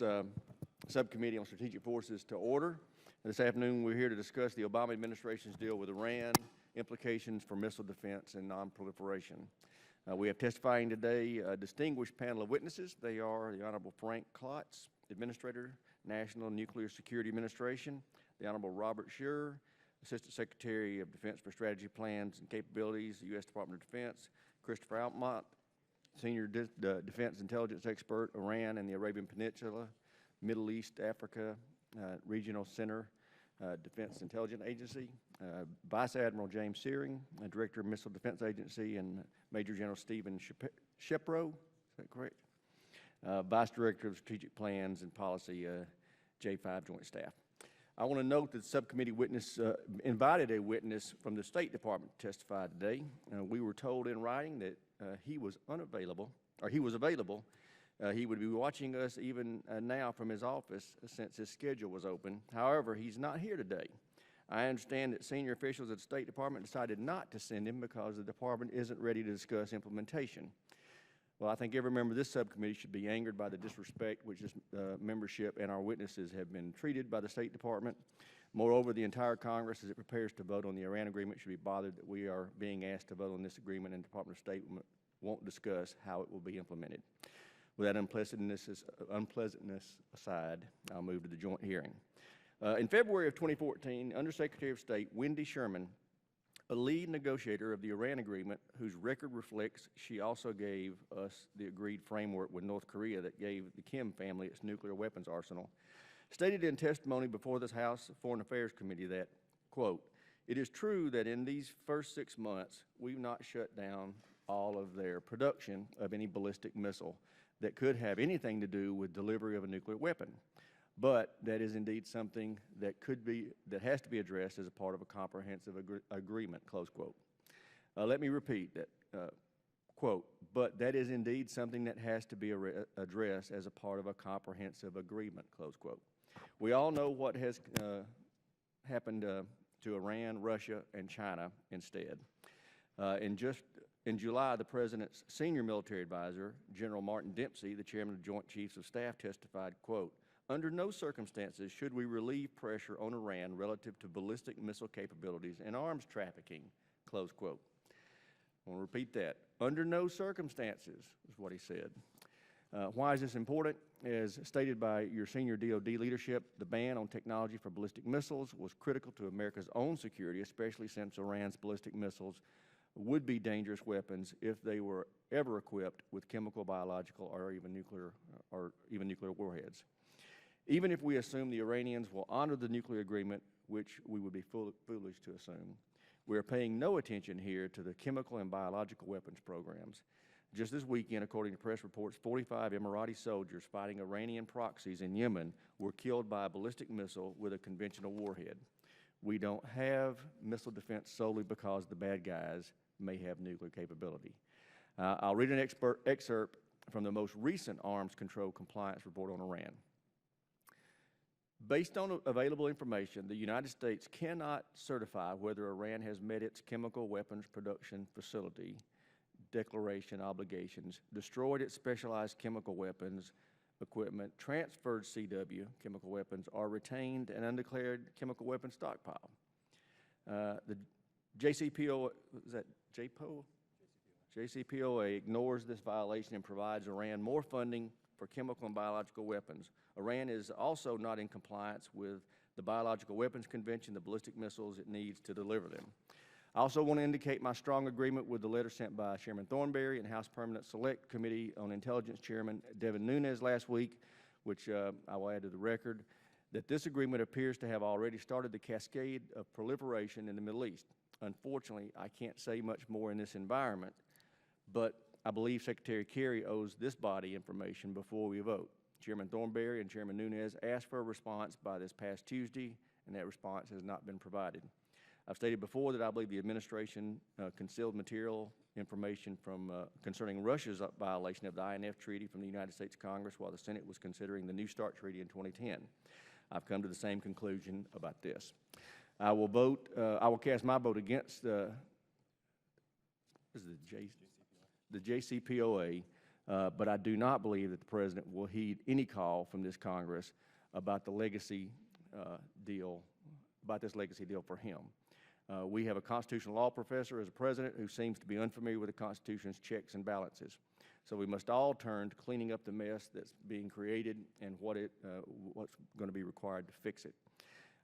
this Subcommittee on Strategic Forces to order. This afternoon, we're here to discuss the Obama administration's deal with Iran, implications for missile defense and nonproliferation. We have testifying today a distinguished panel of witnesses. They are the Honorable Frank Klotz, Administrator, National Nuclear Security Administration, the Honorable Robert Scherer, Assistant Secretary of Defense for Strategy, Plans, and Capabilities, the U.S. Department of Defense, Christopher Altmont, Senior Defense Intelligence Expert, Iran and the Arabian Peninsula, Middle East, Africa, Regional Center, Defense Intelligence Agency, Vice Admiral James Searing, Director of Missile Defense Agency, and Major General Stephen Shepro, is that correct? Vice Director of Strategic Plans and Policy, J5 Joint Staff. I want to note that the subcommittee invited a witness from the State Department to testify today. We were told in writing that he was available. He would be watching us even now from his office since his schedule was open. However, he's not here today. I understand that senior officials at the State Department decided not to send him because the department isn't ready to discuss implementation. Well, I think every member of this subcommittee should be angered by the disrespect which this membership and our witnesses have been treated by the State Department. Moreover, the entire Congress, as it prepares to vote on the Iran agreement, should be bothered that we are being asked to vote on this agreement and the Department of State won't discuss how it will be implemented. With that unpleasantness aside, I'll move to the joint hearing. In February of 2014, Undersecretary of State Wendy Sherman, a lead negotiator of the Iran agreement, whose record reflects she also gave us the agreed framework with North Korea that gave the Kim family its nuclear weapons arsenal, stated in testimony before this House Foreign Affairs Committee that, quote, "It is true that in these first 6 months, we've not shut down all of their production of any ballistic missile that could have anything to do with delivery of a nuclear weapon. But that is indeed something that has to be addressed as a part of a comprehensive agreement," close quote. Let me repeat that, quote, "But that is indeed something that has to be addressed as a part of a comprehensive agreement," close quote. We all know what has happened to Iran, Russia, and China instead. In July, the President's senior military advisor, General Martin Dempsey, the Chairman of Joint Chiefs of Staff, testified, quote, "Under no circumstances should we relieve pressure on Iran relative to ballistic missile capabilities and arms trafficking," close quote. I want to repeat that. Under no circumstances is what he said. Why is this important? As stated by your senior DOD leadership, the ban on technology for ballistic missiles was critical to America's own security, especially since Iran's ballistic missiles would be dangerous weapons if they were ever equipped with chemical, biological, or even nuclear warheads. Even if we assume the Iranians will honor the nuclear agreement, which we would be foolish to assume, we are paying no attention here to the chemical and biological weapons programs. Just this weekend, according to press reports, 45 Emirati soldiers fighting Iranian proxies in Yemen were killed by a ballistic missile with a conventional warhead. We don't have missile defense solely because the bad guys may have nuclear capability. I'll read an excerpt from the most recent Arms Control Compliance Report on Iran. Based on available information, the United States cannot certify whether Iran has met its chemical weapons production facility declaration obligations, destroyed its specialized chemical weapons equipment, transferred CW chemical weapons, or retained an undeclared chemical weapons stockpile. The JCPOA, is that JPOA? JCPOA ignores this violation and provides Iran more funding for chemical and biological weapons. Iran is also not in compliance with the Biological Weapons Convention, the ballistic missiles it needs to deliver them. I also want to indicate my strong agreement with the letter sent by Chairman Thornberry and House Permanent Select Committee on Intelligence Chairman Devin Nunes last week, which I will add to the record, that this agreement appears to have already started the cascade of proliferation in the Middle East. Unfortunately, I can't say much more in this environment, but I believe Secretary Kerry owes this body information before we vote. Chairman Thornberry and Chairman Nunes asked for a response by this past Tuesday, and that response has not been provided. I've stated before that I believe the administration concealed material information concerning Russia's violation of the INF Treaty from the United States Congress while the Senate was considering the New START Treaty in 2010. I've come to the same conclusion about this. I will cast my vote against the JCPOA But I do not believe that the President will heed any call from this Congress about the legacy deal, about this legacy deal for him. We have a constitutional law professor as a president who seems to be unfamiliar with the Constitution's checks and balances. So we must all turn to cleaning up the mess that's being created and what's going to be required to fix it.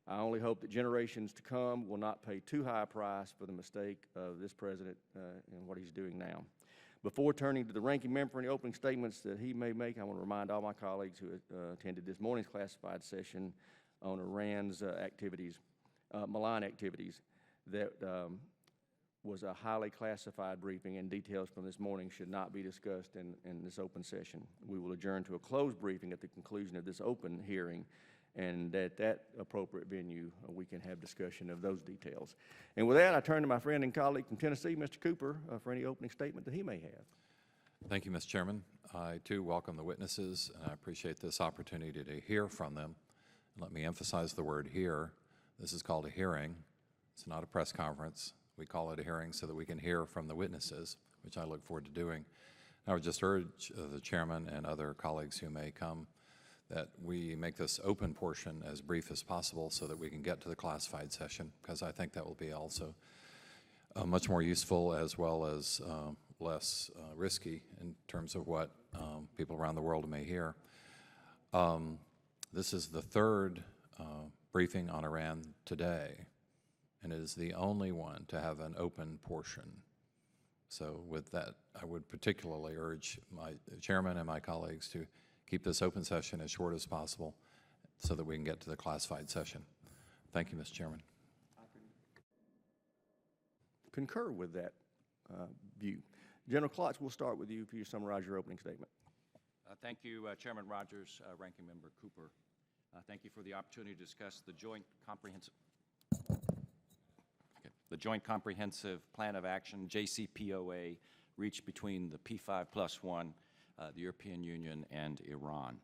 I only hope that generations to come will not pay too high a price for the mistake of this president and what he's doing now. Before turning to the ranking member for any opening statements that he may make, I want to remind all my colleagues who attended this morning's classified session on Iran's malign activities, that was a highly classified briefing, and details from this morning should not be discussed in this open session. We will adjourn to a closed briefing at the conclusion of this open hearing, and at that appropriate venue, we can have discussion of those details. And with that, I turn to my friend and colleague from Tennessee, Mr. Cooper, for any opening statement that he may have. Thank you, Mr. Chairman. I, too, welcome the witnesses, and I appreciate this opportunity to hear from them. Let me emphasize the word hear. This is called a hearing. It's not a press conference. We call it a hearing so that we can hear from the witnesses, which I look forward to doing. I would just urge the chairman and other colleagues who may come that we make this open portion as brief as possible so that we can get to the classified session, because I think that will be also much more useful as well as less risky in terms of what people around the world may hear. This is the third briefing on Iran today, and it is the only one to have an open portion. So with that, I would particularly urge my chairman and my colleagues to keep this open session as short as possible so that we can get to the classified session. Thank you, Mr. Chairman. I concur with that view. General Klotz, we'll start with you if you summarize your opening statement. Thank you, Chairman Rogers, Ranking Member Cooper. Thank you for the opportunity to discuss the Joint Comprehensive Plan of Action, JCPOA, reached between the P5+1, the European Union, and Iran.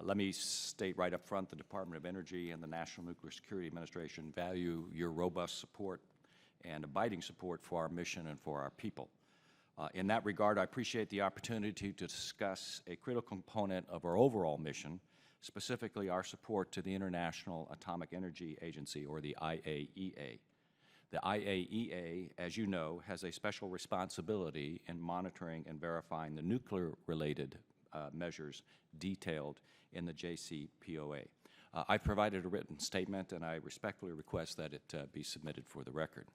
Let me state right up front, the Department of Energy and the National Nuclear Security Administration value your robust support and abiding support for our mission and for our people. In that regard, I appreciate the opportunity to discuss a critical component of our overall mission, specifically our support to the International Atomic Energy Agency, or the IAEA. The IAEA, as you know, has a special responsibility in monitoring and verifying the nuclear-related measures detailed in the JCPOA. I've provided a written statement, and I respectfully request that it be submitted for the record.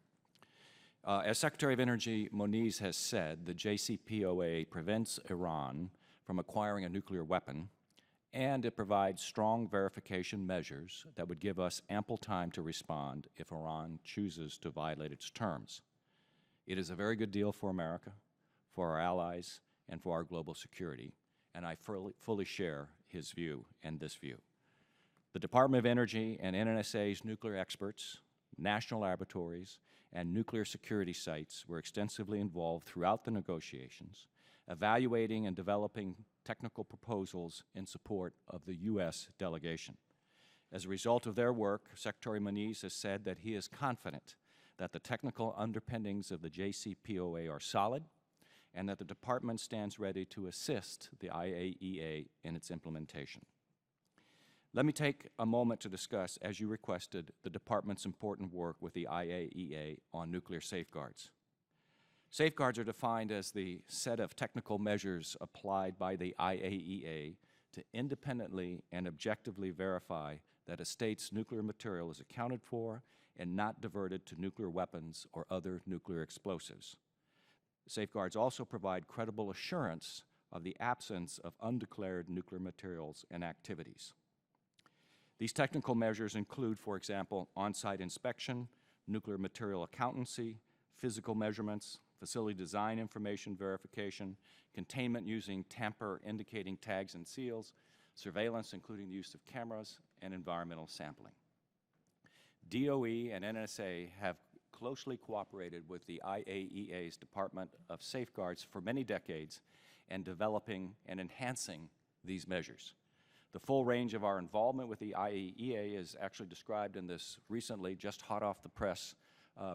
As Secretary of Energy Moniz has said, the JCPOA prevents Iran from acquiring a nuclear weapon, and it provides strong verification measures that would give us ample time to respond if Iran chooses to violate its terms. It is a very good deal for America, for our allies, and for our global security, and I fully share his view and this view. The Department of Energy and NNSA's nuclear experts, national laboratories, and nuclear security sites were extensively involved throughout the negotiations, evaluating and developing technical proposals in support of the U.S. delegation. As a result of their work, Secretary Moniz has said that he is confident that the technical underpinnings of the JCPOA are solid and that the Department stands ready to assist the IAEA in its implementation. Let me take a moment to discuss, as you requested, the Department's important work with the IAEA on nuclear safeguards. Safeguards are defined as the set of technical measures applied by the IAEA to independently and objectively verify that a state's nuclear material is accounted for and not diverted to nuclear weapons or other nuclear explosives. Safeguards also provide credible assurance of the absence of undeclared nuclear materials and activities. These technical measures include, for example, on-site inspection, nuclear material accountancy, physical measurements, facility design information verification, containment using tamper indicating tags and seals, surveillance including the use of cameras, and environmental sampling. DOE and NNSA have closely cooperated with the IAEA's Department of Safeguards for many decades in developing and enhancing these measures. The full range of our involvement with the IAEA is actually described in this recently, just hot off the press,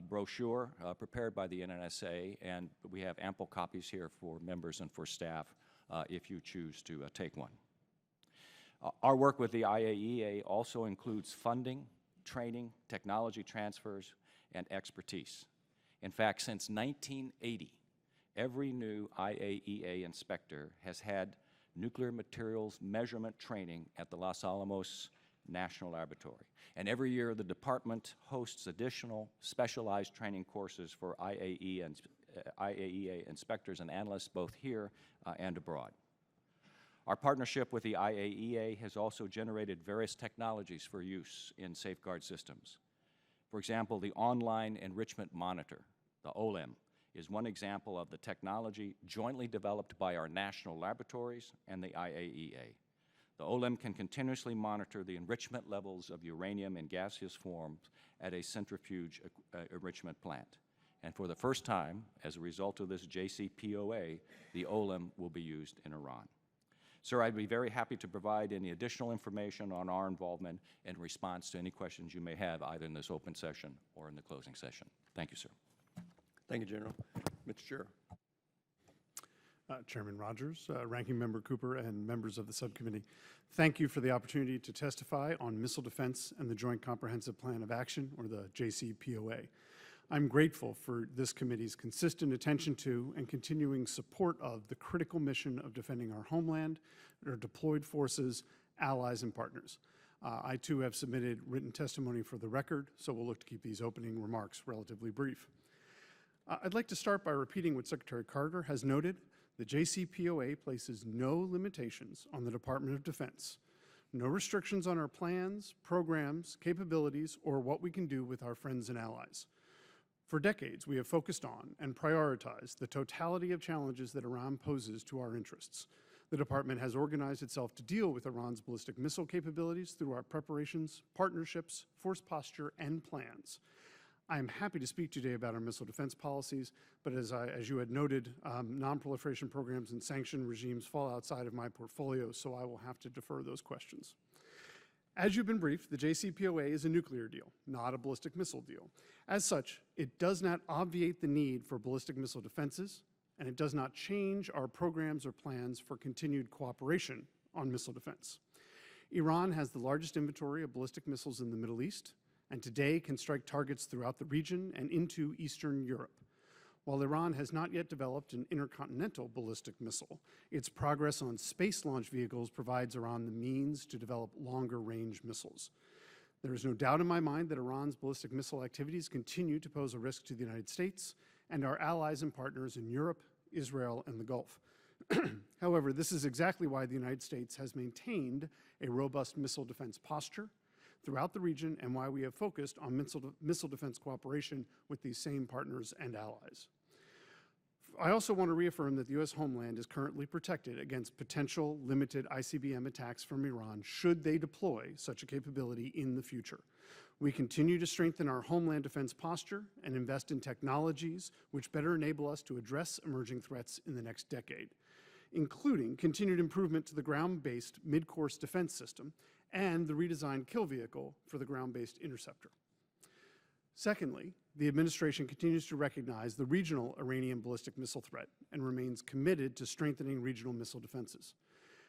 brochure prepared by the NNSA, and we have ample copies here for members and for staff if you choose to take one. Our work with the IAEA also includes funding, training, technology transfers, and expertise. In fact, since 1980, every new IAEA inspector has had nuclear materials measurement training at the Los Alamos National Laboratory. And every year, the department hosts additional specialized training courses for IAEA inspectors and analysts, both here and abroad. Our partnership with the IAEA has also generated various technologies for use in safeguard systems. For example, the Online Enrichment Monitor, the OLEM, is one example of the technology jointly developed by our national laboratories and the IAEA. The OLEM can continuously monitor the enrichment levels of uranium in gaseous forms at a centrifuge enrichment plant. And for the first time, as a result of this JCPOA, the OLEM will be used in Iran. Sir, I'd be very happy to provide any additional information on our involvement in response to any questions you may have, either in this open session or in the closing session. Thank you, sir. Thank you, General. Mr. Chair. Chairman Rogers, Ranking Member Cooper, and members of the subcommittee, thank you for the opportunity to testify on missile defense and the Joint Comprehensive Plan of Action, or the JCPOA. I'm grateful for this committee's consistent attention to and continuing support of the critical mission of defending our homeland, our deployed forces, allies, and partners. I, too, have submitted written testimony for the record, so we'll look to keep these opening remarks relatively brief. I'd like to start by repeating what Secretary Carter has noted. The JCPOA places no limitations on the Department of Defense, no restrictions on our plans, programs, capabilities, or what we can do with our friends and allies. For decades, we have focused on and prioritized the totality of challenges that Iran poses to our interests. The department has organized itself to deal with Iran's ballistic missile capabilities through our preparations, partnerships, force posture, and plans. I am happy to speak today about our missile defense policies, but as you had noted, nonproliferation programs and sanction regimes fall outside of my portfolio, so I will have to defer those questions. As you've been briefed, the JCPOA is a nuclear deal, not a ballistic missile deal. As such, it does not obviate the need for ballistic missile defenses, and it does not change our programs or plans for continued cooperation on missile defense. Iran has the largest inventory of ballistic missiles in the Middle East, and today can strike targets throughout the region and into Eastern Europe. While Iran has not yet developed an intercontinental ballistic missile, its progress on space launch vehicles provides Iran the means to develop longer-range missiles. There is no doubt in my mind that Iran's ballistic missile activities continue to pose a risk to the United States and our allies and partners in Europe, Israel, and the Gulf. However, this is exactly why the United States has maintained a robust missile defense posture throughout the region and why we have focused on missile defense cooperation with these same partners and allies. I also want to reaffirm that the U.S. homeland is currently protected against potential limited ICBM attacks from Iran should they deploy such a capability in the future. We continue to strengthen our homeland defense posture and invest in technologies which better enable us to address emerging threats in the next decade, including continued improvement to the ground-based mid-course defense system and the redesigned kill vehicle for the ground-based interceptor. Secondly, the administration continues to recognize the regional Iranian ballistic missile threat and remains committed to strengthening regional missile defenses.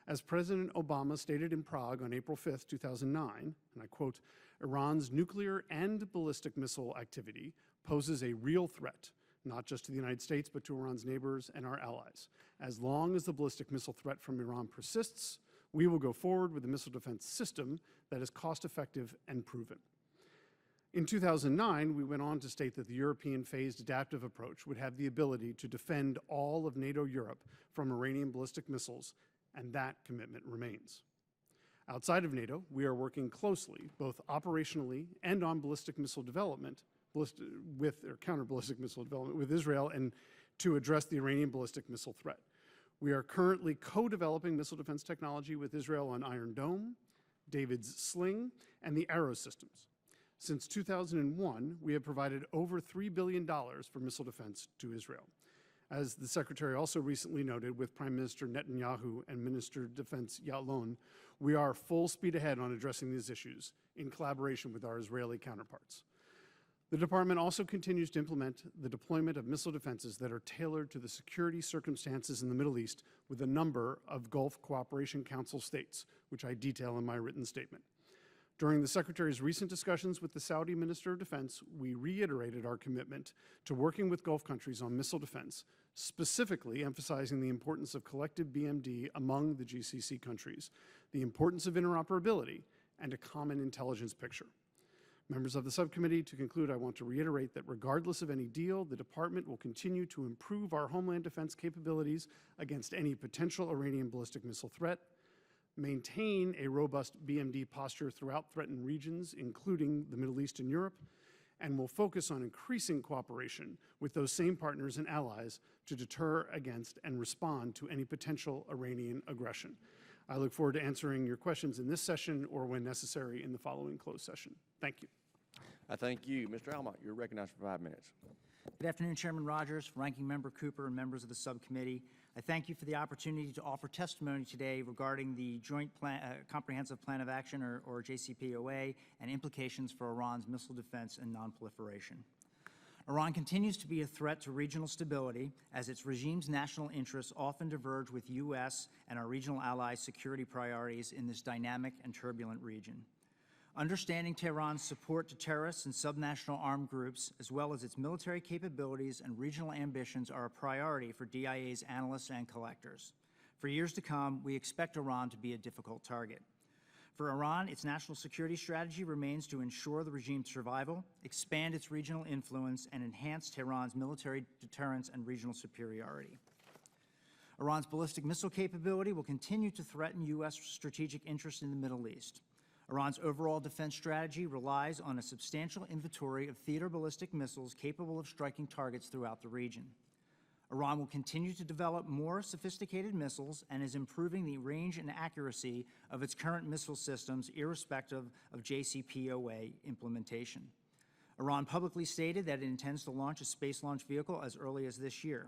As President Obama stated in Prague on April 5, 2009, and I quote, "Iran's nuclear and ballistic missile activity poses a real threat, not just to the United States, but to Iran's neighbors and our allies. As long as the ballistic missile threat from Iran persists, we will go forward with a missile defense system that is cost-effective and proven." In 2009, we went on to state that the European phased adaptive approach would have the ability to defend all of NATO Europe from Iranian ballistic missiles, and that commitment remains. Outside of NATO, we are working closely, both operationally and on ballistic missile development, counter-ballistic missile development with Israel, and to address the Iranian ballistic missile threat. We are currently co-developing missile defense technology with Israel on Iron Dome, David's Sling, and the Arrow systems. Since 2001, we have provided over $3 billion for missile defense to Israel. As the Secretary also recently noted, with Prime Minister Netanyahu and Minister of Defense Ya'alon, we are full speed ahead on addressing these issues in collaboration with our Israeli counterparts. The Department also continues to implement the deployment of missile defenses that are tailored to the security circumstances in the Middle East with a number of Gulf Cooperation Council states, which I detail in my written statement. During the Secretary's recent discussions with the Saudi Minister of Defense, we reiterated our commitment to working with Gulf countries on missile defense, specifically emphasizing the importance of collective BMD among the GCC countries, the importance of interoperability, and a common intelligence picture. Members of the subcommittee, to conclude, I want to reiterate that regardless of any deal, the Department will continue to improve our homeland defense capabilities against any potential Iranian ballistic missile threat, maintain a robust BMD posture throughout threatened regions, including the Middle East and Europe, and will focus on increasing cooperation with those same partners and allies to deter against and respond to any potential Iranian aggression. I look forward to answering your questions in this session or when necessary in the following closed session. Thank you. I thank you. Mr. Almont, you're recognized for 5 minutes. Good afternoon, Chairman Rogers, Ranking Member Cooper, and members of the subcommittee. I thank you for the opportunity to offer testimony today regarding the Joint Comprehensive Plan of Action, or JCPOA, and implications for Iran's missile defense and nonproliferation. Iran continues to be a threat to regional stability as its regime's national interests often diverge with U.S. and our regional allies' security priorities in this dynamic and turbulent region. Understanding Tehran's support to terrorists and subnational armed groups, as well as its military capabilities and regional ambitions, are a priority for DIA's analysts and collectors. For years to come, we expect Iran to be a difficult target. For Iran, its national security strategy remains to ensure the regime's survival, expand its regional influence, and enhance Tehran's military deterrence and regional superiority. Iran's ballistic missile capability will continue to threaten U.S. strategic interests in the Middle East. Iran's overall defense strategy relies on a substantial inventory of theater ballistic missiles capable of striking targets throughout the region. Iran will continue to develop more sophisticated missiles and is improving the range and accuracy of its current missile systems, irrespective of JCPOA implementation. Iran publicly stated that it intends to launch a space launch vehicle as early as this year.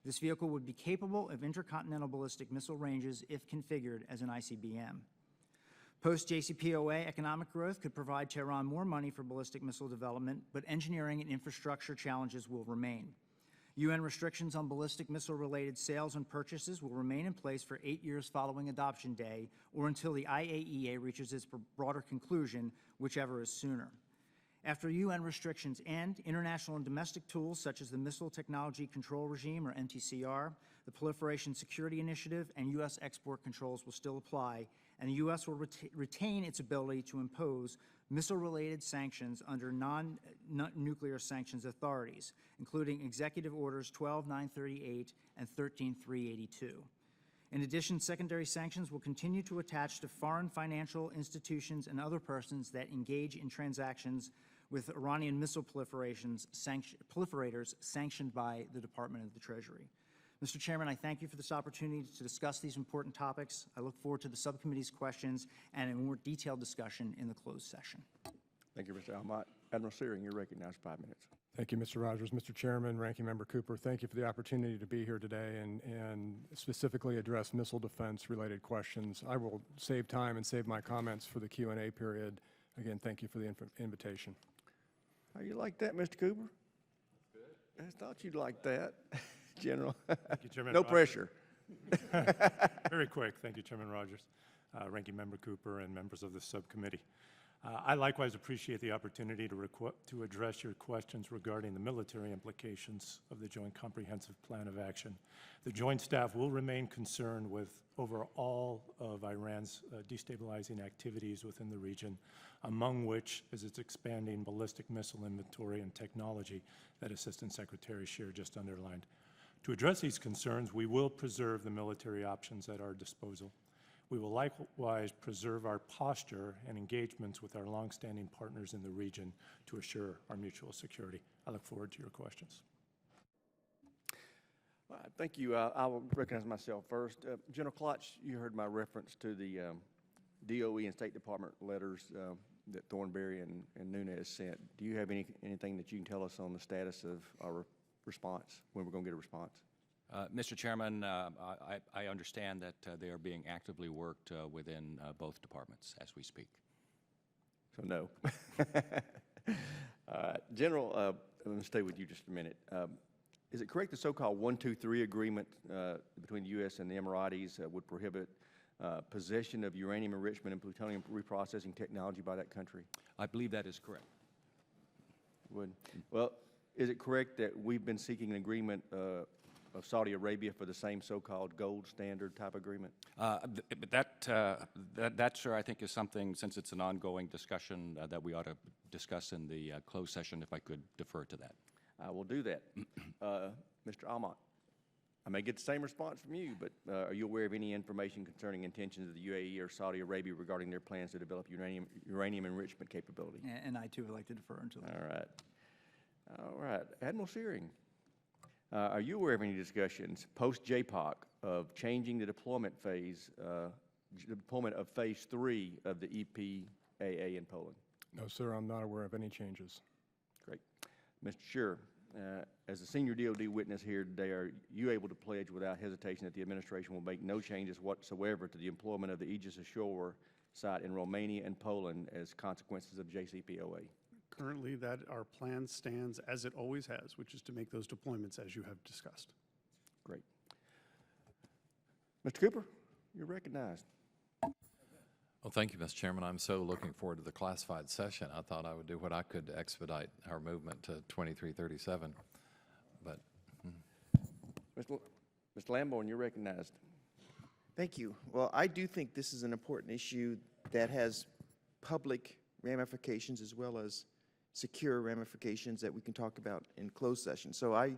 This vehicle would be capable of intercontinental ballistic missile ranges if configured as an ICBM. Post-JCPOA economic growth could provide Tehran more money for ballistic missile development, but engineering and infrastructure challenges will remain. UN restrictions on ballistic missile-related sales and purchases will remain in place for 8 years following adoption day, or until the IAEA reaches its broader conclusion, whichever is sooner. After UN restrictions end, international and domestic tools such as the Missile Technology Control Regime, or MTCR, the Proliferation Security Initiative, and U.S. export controls will still apply, and the U.S. will retain its ability to impose missile-related sanctions under non-nuclear sanctions authorities, including Executive Orders 12938 and 13382. In addition, secondary sanctions will continue to attach to foreign financial institutions and other persons that engage in transactions with Iranian missile proliferators sanctioned by the Department of the Treasury. Mr. Chairman, I thank you for this opportunity to discuss these important topics. I look forward to the subcommittee's questions and a more detailed discussion in the closed session. Thank you, Mr. Almont. Admiral Searing, you're recognized for 5 minutes. Thank you, Mr. Rogers. Mr. Chairman, Ranking Member Cooper, thank you for the opportunity to be here today and specifically address missile defense-related questions. I will save time and save my comments for the Q&A period. Again, thank you for the invitation. How you like that, Mr. Cooper? Good. I thought you'd like that, General. Thank you, Chairman No Rogers. pressure. Very quick. Thank you, Chairman Rogers, Ranking Member Cooper, and members of the subcommittee. I likewise appreciate the opportunity to address your questions regarding the military implications of the Joint Comprehensive Plan of Action. The Joint Staff will remain concerned with over all of Iran's destabilizing activities within the region, among which is its expanding ballistic missile inventory and technology that Assistant Secretary Scheer just underlined. To address these concerns, we will preserve the military options at our disposal. We will likewise preserve our posture and engagements with our longstanding partners in the region to assure our mutual security. I look forward to your questions. Thank you. I will recognize myself first. General Klotz, you heard my reference to the DOE and State Department letters that Thornberry and Nunes sent. Do you have anything that you can tell us on the status of our response, when we're going to get a response? Mr. Chairman, I understand that they are being actively worked within both departments as we speak. So no. General, let me stay with you just a minute. Is it correct the so-called 123 agreement between the U.S. and the Emiratis would prohibit possession of uranium enrichment and plutonium reprocessing technology by that country? I believe that is correct. Would. Well, is it correct that we've been seeking an agreement of Saudi Arabia for the same so-called gold standard type agreement? That, sir, I think is something, since it's an ongoing discussion, that we ought to discuss in the closed session, if I could defer to that. I will do that. Mr. Almont, I may get the same response from you, but are you aware of any information concerning intentions of the UAE or Saudi Arabia regarding their plans to develop uranium enrichment capability? And I, too, would like to defer until that. All right. All right. Admiral Searing, are you aware of any discussions post-JPOC of changing the deployment phase, deployment of Phase 3 of the EPAA in Poland? No, sir, I'm not aware of any changes. Great. Mr. Scheer, as a senior DOD witness here today, are you able to pledge without hesitation that the administration will make no changes whatsoever to the employment of the Aegis Ashore site in Romania and Poland as consequences of JCPOA? Currently, that our plan stands as it always has, which is to make those deployments as you have discussed. Great. Mr. Cooper, you're recognized. Well, thank you, Mr. Chairman. I'm so looking forward to the classified session. I thought I would do what I could to expedite our movement to 2337, but. Mr. Lamborn, you're recognized. Thank you. Well, I do think this is an important issue that has public ramifications as well as secure ramifications that we can talk about in closed session. So I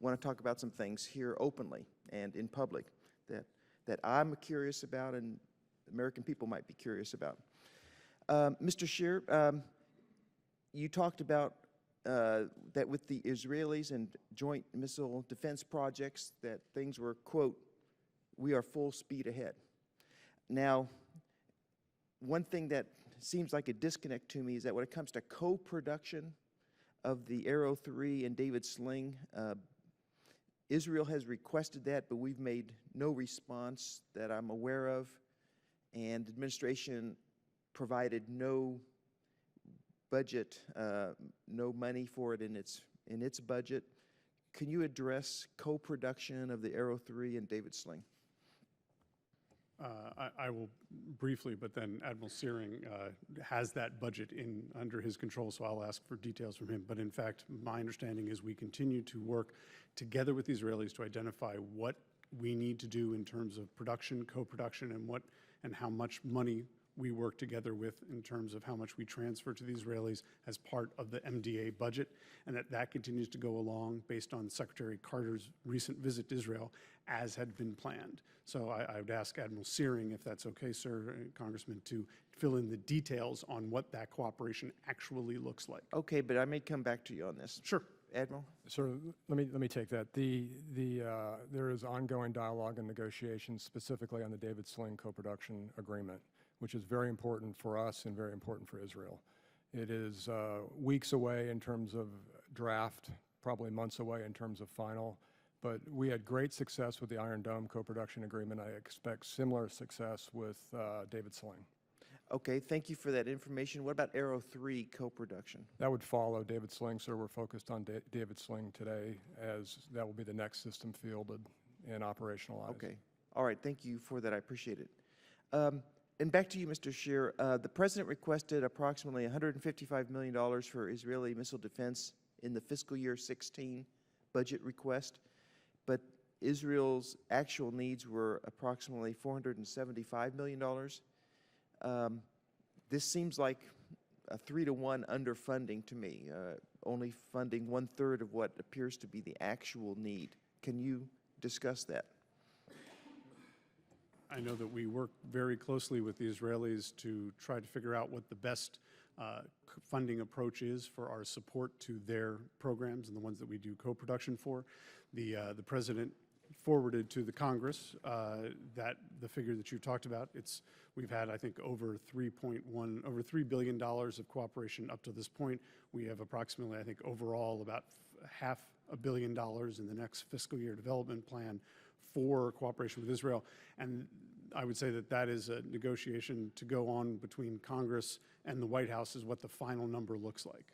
want to talk about some things here openly and in public that I'm curious about and American people might be curious about. Mr. Scheer, you talked about that with the Israelis and joint missile defense projects that things were, quote, we are full speed ahead. Now, one thing that seems like a disconnect to me is that when it comes to co-production of the Arrow 3 and David Sling, Israel has requested that, but we've made no response that I'm aware of, and administration provided no budget, no money for it in its budget. Can you address co-production of the Arrow 3 and David Sling? I will briefly, but then Admiral Searing has that budget under his control, so I'll ask for details from him. But in fact, my understanding is we continue to work together with the Israelis to identify what we need to do in terms of production, co-production, and how much money we work together with in terms of how much we transfer to the Israelis as part of the MDA budget, and that continues to go along based on Secretary Carter's recent visit to Israel as had been planned. So I would ask Admiral Searing, if that's okay, sir, Congressman, to fill in the details on what that cooperation actually looks like. Okay, but I may come back to you on this. Sure. Admiral? Sir, let me take that. There is ongoing dialogue and negotiations specifically on the David Sling co-production agreement, which is very important for us and very important for Israel. It is weeks away in terms of draft, probably months away in terms of final, but we had great success with the Iron Dome co-production agreement. I expect similar success with David Sling. Okay, thank you for that information. What about Arrow 3 co-production? That would follow David Sling, sir. We're focused on David Sling today, as that will be the next system fielded and operationalized. Okay, all right, thank you for that. I appreciate it. And back to you, Mr. Scheer. The President requested approximately $155 million for Israeli missile defense in the fiscal year 16 budget request, but Israel's actual needs were approximately $475 million. This seems like a 3-to-1 underfunding to me, only funding 1/3 of what appears to be the actual need. Can you discuss that? I know that we work very closely with the Israelis to try to figure out what the best funding approach is for our support to their programs and the ones that we do co-production for. The President forwarded to the Congress that the figure that you talked about. We've had, I think, over $3 billion of cooperation up to this point. We have approximately, I think, overall about $500 million in the next fiscal year development plan for cooperation with Israel. And I would say that that is a negotiation to go on between Congress and the White House is what the final number looks like.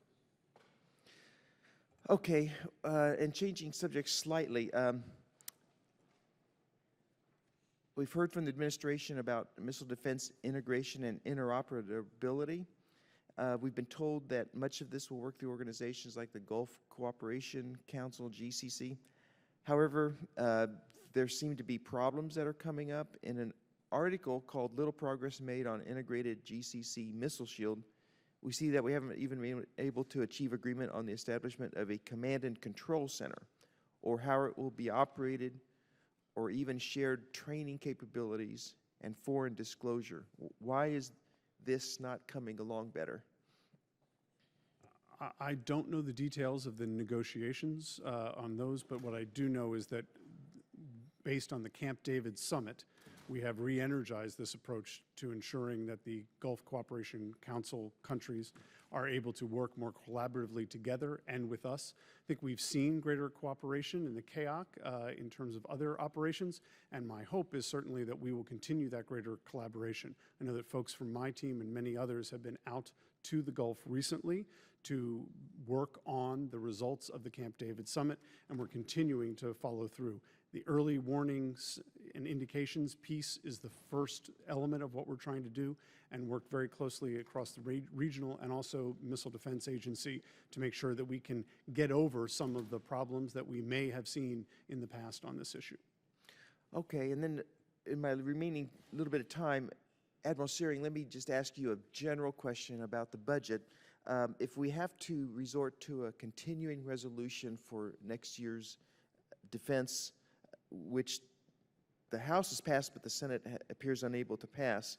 Okay, and changing subjects slightly, we've heard from the administration about missile defense integration and interoperability. We've been told that much of this will work through organizations like the Gulf Cooperation Council, GCC. However, there seem to be problems that are coming up. In an article called Little Progress Made on Integrated GCC Missile Shield, we see that we haven't even been able to achieve agreement on the establishment of a command and control center, or how it will be operated, or even shared training capabilities and foreign disclosure. Why is this not coming along better? I don't know the details of the negotiations on those, but what I do know is that based on the Camp David Summit, we have re-energized this approach to ensuring that the Gulf Cooperation Council countries are able to work more collaboratively together and with us. I think we've seen greater cooperation in the CAOC in terms of other operations, and my hope is certainly that we will continue that greater collaboration. I know that folks from my team and many others have been out to the Gulf recently to work on the results of the Camp David Summit, and we're continuing to follow through. The early warnings and indications piece is the first element of what we're trying to do, and work very closely across the regional and also Missile Defense Agency to make sure that we can get over some of the problems that we may have seen in the past on this issue. Okay, and then in my remaining little bit of time, Admiral Searing, let me just ask you a general question about the budget. If we have to resort to a continuing resolution for next year's defense, which the House has passed but the Senate appears unable to pass,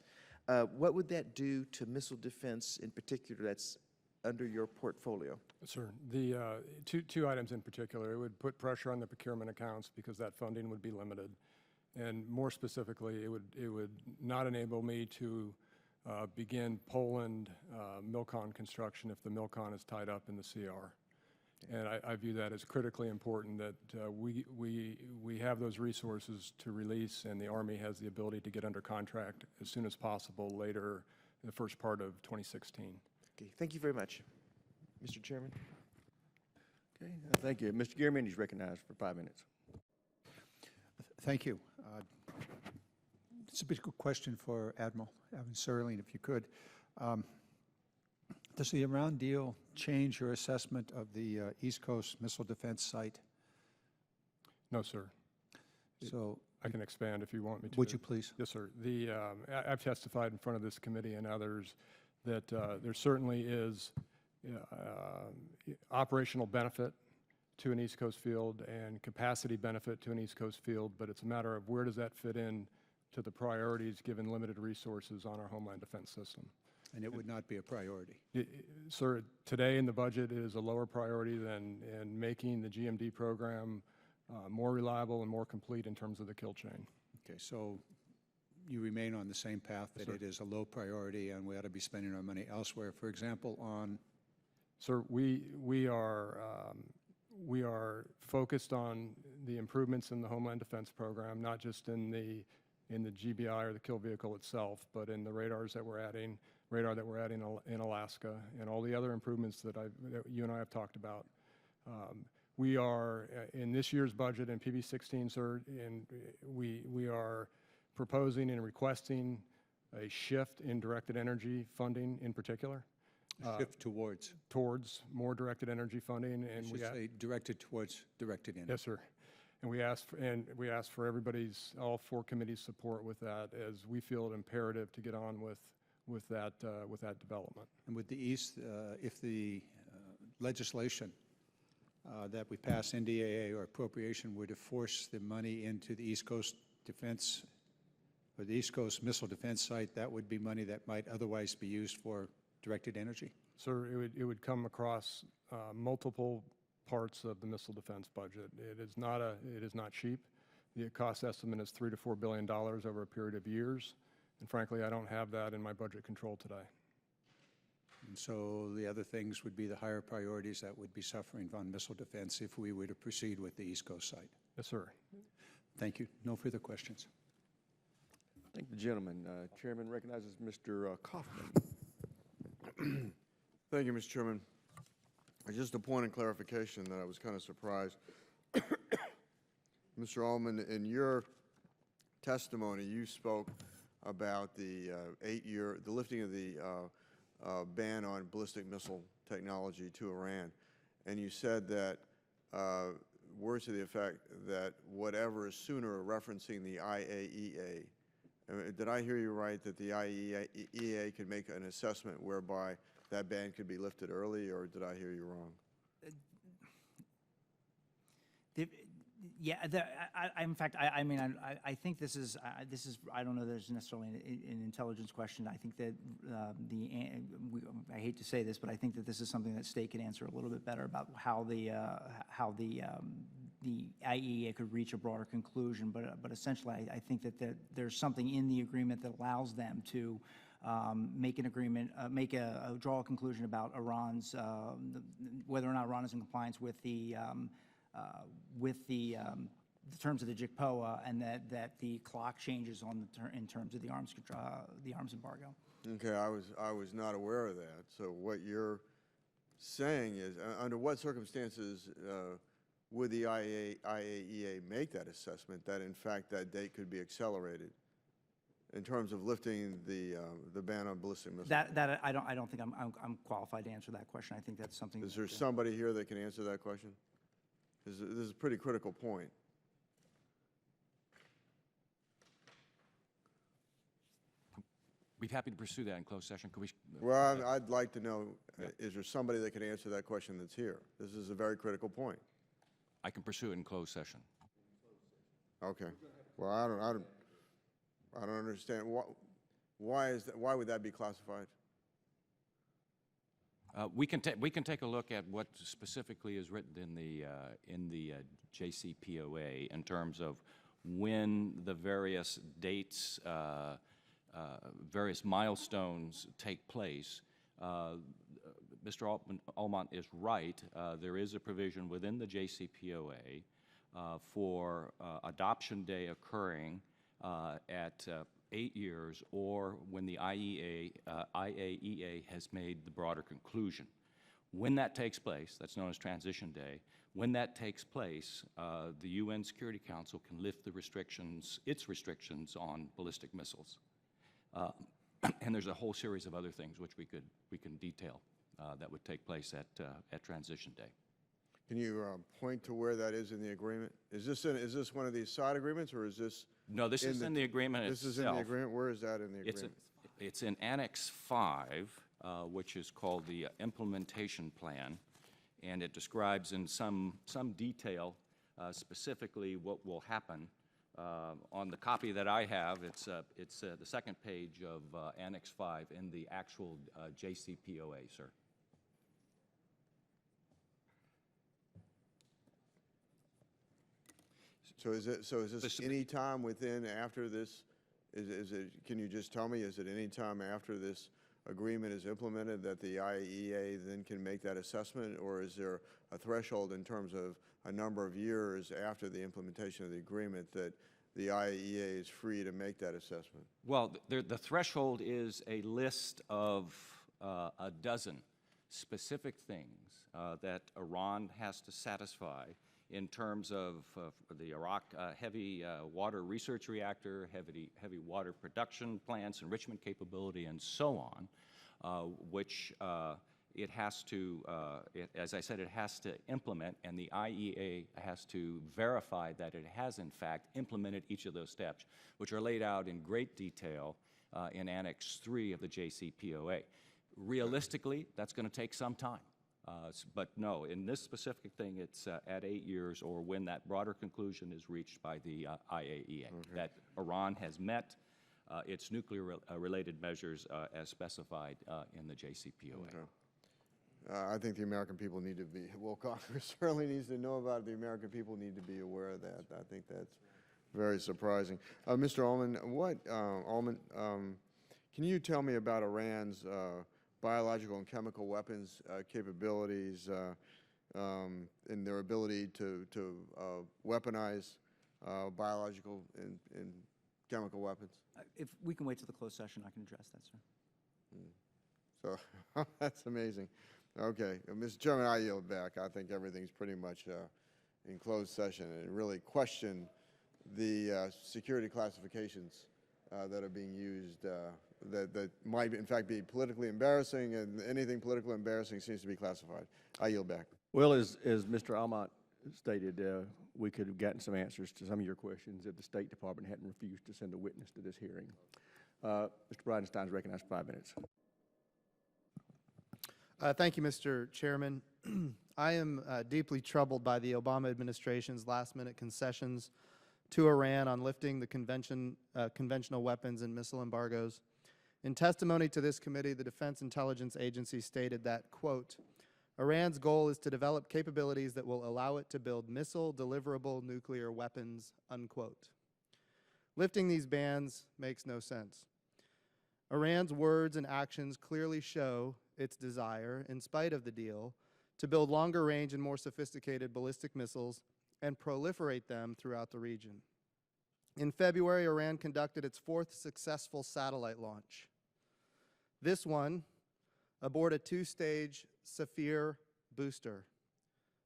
what would that do to missile defense in particular that's under your portfolio? Sir, the two items in particular, it would put pressure on the procurement accounts because that funding would be limited. And more specifically, it would not enable me to begin Poland MILCON construction if the MILCON is tied up in the CR. And I view that as critically important that we have those resources to release, and the Army has the ability to get under contract as soon as possible later in the first part of 2016. Okay, thank you very much. Mr. Chairman. Okay, thank you. Mr. Gearman is recognized for 5 minutes. Thank you. It's a big question for Admiral Serling, if you could. Does the Iran deal change your assessment of the East Coast Missile Defense Site? No, sir. So I can expand if you want me to. would you please? Yes, sir. I've testified in front of this committee and others that there certainly is operational benefit to an East Coast field and capacity benefit to an East Coast field, but it's a matter of where does that fit in to the priorities given limited resources on our Homeland Defense System. And it would not be a priority. Sir, today in the budget it is a lower priority than in making the GMD program more reliable and more complete in terms of the kill chain. Okay, so you remain on the same path that it is a low priority and we ought to be spending our money elsewhere. For example, on... Sir, we are focused on the improvements in the Homeland Defense program, not just in the GBI or the kill vehicle itself, but in the radar that we're adding in Alaska, and all the other improvements that you and I have talked about. We are in this year's budget in PB16, sir, and we are proposing and requesting a shift in directed energy funding in particular. Shift towards more directed energy funding, and we say directed towards directed energy. Yes, sir. And we ask for all four committees' support with that, as we feel it imperative to get on with that development. And with the East, if the legislation that we pass, NDAA or appropriation, were to force the money into the East Coast Defense or the East Coast Missile Defense Site, that would be money that might otherwise be used for directed energy? Sir, it would come across multiple parts of the missile defense budget. It is not cheap. The cost estimate is $3 to $4 billion over a period of years, and frankly, I don't have that in my budget control today. And so the other things would be the higher priorities that would be suffering on missile defense if we were to proceed with the East Coast site. Yes, sir. Thank you. No further questions. Thank the gentleman. Chairman recognizes Mr. Kaufman. Thank you, Mr. Chairman. Just a point of clarification that I was kind of surprised. Mr. Allman, in your testimony, you spoke about the the lifting of the ban on ballistic missile technology to Iran, and you said that words to the effect that whatever is sooner, referencing the IAEA. Did I hear you right, that the IAEA could make an assessment whereby that ban could be lifted early, or did I hear you wrong? Yeah, in fact, I mean, I think this is, I don't know that there's necessarily an intelligence question. I think that I hate to say this, but I think that this is something that State could answer a little bit better about how the IAEA could reach a broader conclusion. But essentially, I think that there's something in the agreement that allows them to make an agreement, draw a conclusion about Iran's, whether or not Iran is in compliance with the terms of the JCPOA, and that the clock changes in terms of the arms embargo. Okay, I was not aware of that. So what you're saying is, under what circumstances would the IAEA make that assessment that in fact that date could be accelerated in terms of lifting the ban on ballistic missiles? That I don't think I'm qualified to answer that question. I think that's something. Is there somebody here that can answer that question? This is a pretty critical point. We'd be happy to pursue that in closed session. Could we? Well, I'd like to know, is there somebody that can answer that question that's here? This is a very critical point. I can pursue it in closed session. Okay. Well, I don't understand. Why is that? Why would that be classified? We can take a look at what specifically is written in the JCPOA in terms of when the various dates, various milestones take place. Mr. Allman is right. There is a provision within the JCPOA for adoption day occurring at 8 years, or when the IAEA has made the broader conclusion. When that takes place, that's known as transition day, when that takes place, the UN Security Council can lift the restrictions, its restrictions on ballistic missiles. And there's a whole series of other things which we can detail that would take place at transition day. Can you point to where that is in the agreement? Is this one of these side agreements, or is this? No, this is in the agreement itself. This is in the agreement? Where is that in the agreement? It's in Annex 5, which is called the Implementation Plan, and it describes in some detail specifically what will happen. On the copy that I have, it's the second page of Annex 5 in the actual JCPOA, sir. So is this any time within, after this? Is it? Can you just tell me? Is it any time after this agreement is implemented that the IAEA then can make that assessment, or is there a threshold in terms of a number of years after the implementation of the agreement that the IAEA is free to make that assessment? Well, the threshold is a list of a dozen specific things that Iran has to satisfy in terms of the Iraq heavy water research reactor, heavy water production plants, enrichment capability, and so on, which it has to, as I said, it has to implement, and the IAEA has to verify that it has, in fact, implemented each of those steps, which are laid out in great detail in Annex 3 of the JCPOA. Realistically, that's going to take some time. But no, in this specific thing, it's at 8 years, or when that broader conclusion is reached by the IAEA, that Iran has met its nuclear-related measures as specified in the JCPOA. Okay. I think the American people need to be, well, Congress certainly needs to know about it. The American people need to be aware of that. I think that's very surprising. Mr. Allman, can you tell me about Iran's biological and chemical weapons capabilities and their ability to weaponize biological and chemical weapons? If we can wait till the closed session, I can address that, sir. So that's amazing. Okay, Mr. Chairman, I yield back. I think everything's pretty much in closed session, and really question the security classifications that are being used that might, in fact, be politically embarrassing, and anything politically embarrassing seems to be classified. I yield back. Well, as Mr. Almont stated, we could have gotten some answers to some of your questions if the State Department hadn't refused to send a witness to this hearing. Mr. Bridenstine is recognized for 5 minutes. Thank you, Mr. Chairman. I am deeply troubled by the Obama administration's last-minute concessions to Iran on lifting the conventional weapons and missile embargoes. In testimony to this committee, the Defense Intelligence Agency stated that, quote, Iran's goal is to develop capabilities that will allow it to build missile-deliverable nuclear weapons, unquote. Lifting these bans makes no sense. Iran's words and actions clearly show its desire, in spite of the deal, to build longer-range and more sophisticated ballistic missiles and proliferate them throughout the region. In February, Iran conducted its 4th successful satellite launch. This one aboard a 2-stage Saphir booster.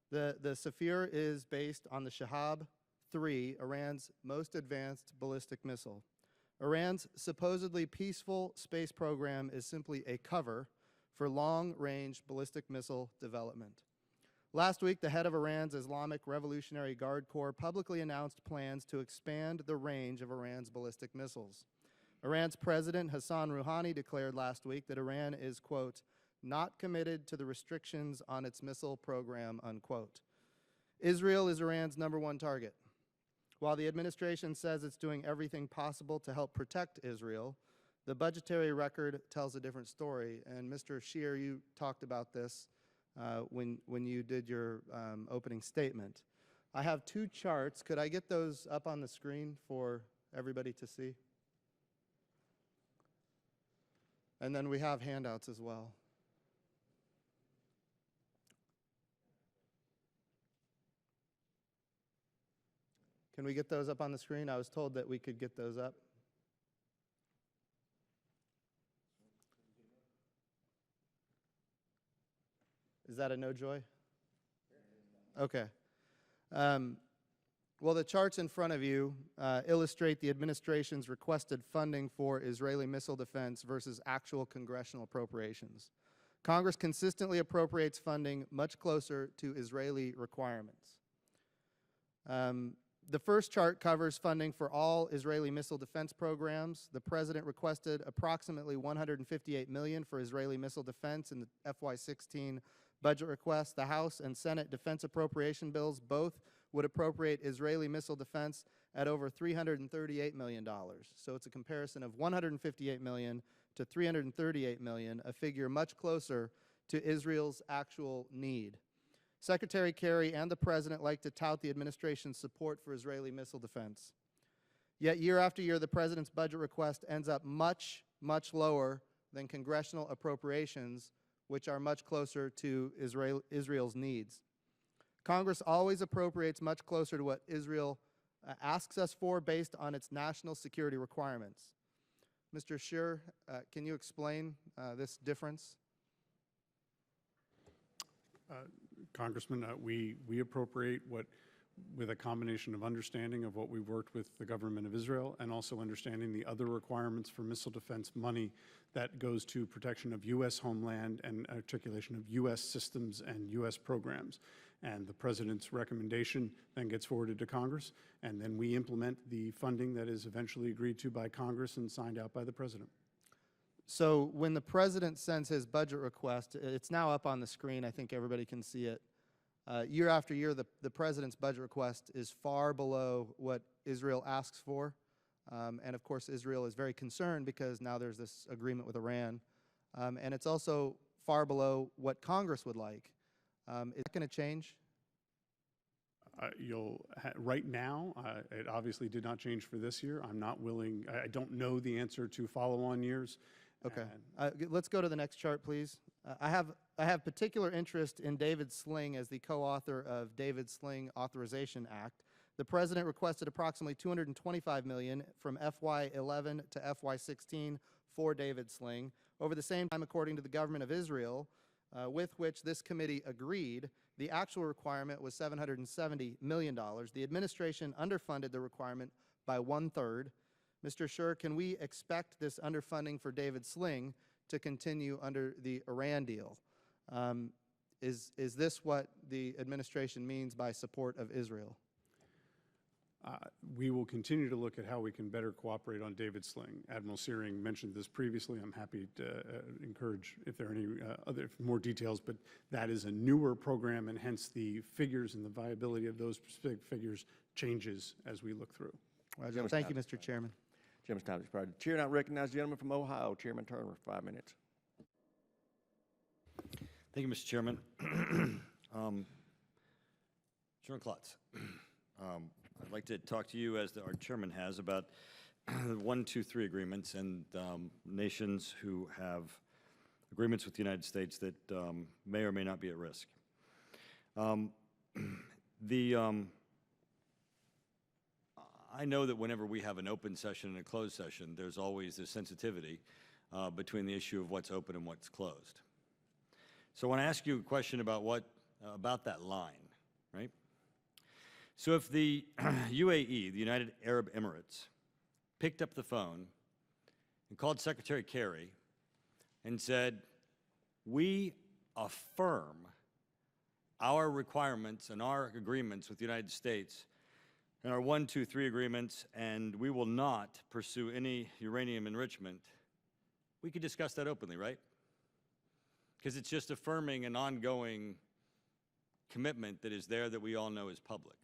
The Saphir is based on the Shahab-3, Iran's most advanced ballistic missile. Iran's supposedly peaceful space program is simply a cover for long-range ballistic missile development. Last week, the head of Iran's Islamic Revolutionary Guard Corps publicly announced plans to expand the range of Iran's ballistic missiles. Iran's President Hassan Rouhani declared last week that Iran is, quote, not committed to the restrictions on its missile program, unquote. Israel is Iran's #1 target. While the administration says it's doing everything possible to help protect Israel, the budgetary record tells a different story. And Mr. Scheer, you talked about this when you did your opening statement. I have 2 charts. Could I get those up on the screen for everybody to see? And then we have handouts as well. Can we get those up on the screen? I was told that we could get those up. Is that a no, Joy? Okay. Well, the charts in front of you illustrate the administration's requested funding for Israeli missile defense versus actual congressional appropriations. Congress consistently appropriates funding much closer to Israeli requirements. The first chart covers funding for all Israeli missile defense programs. The President requested approximately $158 million for Israeli missile defense in the FY16 budget request. The House and Senate defense appropriation bills both would appropriate Israeli missile defense at over $338 million. So it's a comparison of $158 million to $338 million, a figure much closer to Israel's actual need. Secretary Kerry and the President like to tout the administration's support for Israeli missile defense. Yet year after year, the President's budget request ends up much, much lower than congressional appropriations, which are much closer to Israel's needs. Congress always appropriates much closer to what Israel asks us for based on its national security requirements. Mr. Scheer, can you explain this difference? Congressman, we appropriate with a combination of understanding of what we've worked with the government of Israel and also understanding the other requirements for missile defense money that goes to protection of U.S. homeland and articulation of U.S. systems and U.S. programs. And the President's recommendation then gets forwarded to Congress, and then we implement the funding that is eventually agreed to by Congress and signed out by the President. So when the President sends his budget request, it's now up on the screen, I think everybody can see it. Year after year, the President's budget request is far below what Israel asks for. And of course, Israel is very concerned because now there's this agreement with Iran. And it's also far below what Congress would like. Is that going to change? Right now, it obviously did not change for this year. I'm not willing, I don't know the answer to follow-on years. Okay. Let's go to the next chart, please. I have particular interest in David Sling as the co-author of David Sling Authorization Act. The President requested approximately $225 million from FY11 to FY16 for David Sling. Over the same time, according to the government of Israel, with which this committee agreed. The actual requirement was $770 million. The administration underfunded the requirement by 1/3. Mr. Scher, can we expect this underfunding for David Sling to continue under the Iran deal? Is this what the administration means by support of Israel? We will continue to look at how we can better cooperate on David Sling. Admiral Searing mentioned this previously. I'm happy to encourage if there are any more details, but that is a newer program, and hence the figures and the viability of those specific figures changes as we look through. Roger. Thank you, Mr. Chairman. Chairman's time is expired. The chair now recognizes the gentleman from Ohio, Chairman Turner, for 5 minutes. Thank you, Mr. Chairman. Chairman Klotz, I'd like to talk to you, as our chairman has, about the 1, 2, 3 agreements and nations who have agreements with the United States that may or may not be at risk. I know that whenever we have an open session and a closed session, there's always this sensitivity between the issue of what's open and what's closed. So I want to ask you a question about about that line, right? So if the UAE, the United Arab Emirates, picked up the phone and called Secretary Kerry and said, we affirm our requirements and our agreements with the United States and our 1, 2, 3 agreements, and we will not pursue any uranium enrichment, we could discuss that openly, right? Because it's just affirming an ongoing commitment that is there that we all know is public.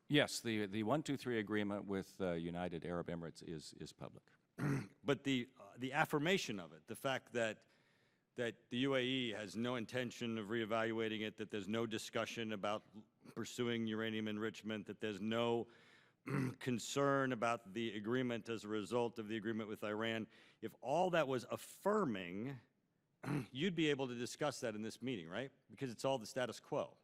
Yes, the 1, 2, 3 agreement with United Arab Emirates is public. But the affirmation of it, the fact that the UAE has no intention of reevaluating it, that there's no discussion about pursuing uranium enrichment, that there's no concern about the agreement as a result of the agreement with Iran, if all that was affirming, you'd be able to discuss that in this meeting, right? Because it's all the status quo.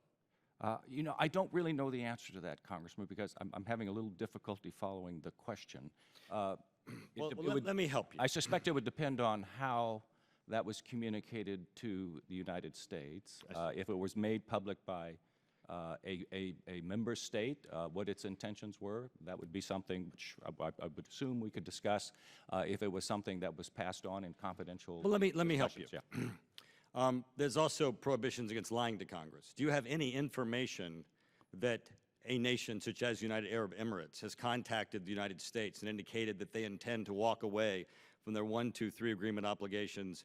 You know, I don't really know the answer to that, Congressman, because I'm having a little difficulty following the question. Let me help you. I suspect it would depend on how that was communicated to the United States. If it was made public by a member state, what its intentions were, that would be something which I would assume we could discuss. If it was something that was passed on in confidential. Well, let me help you. Yeah. There's also prohibitions against lying to Congress. Do you have any information that a nation such as United Arab Emirates has contacted the United States and indicated that they intend to walk away from their 1, 2, 3 agreement obligations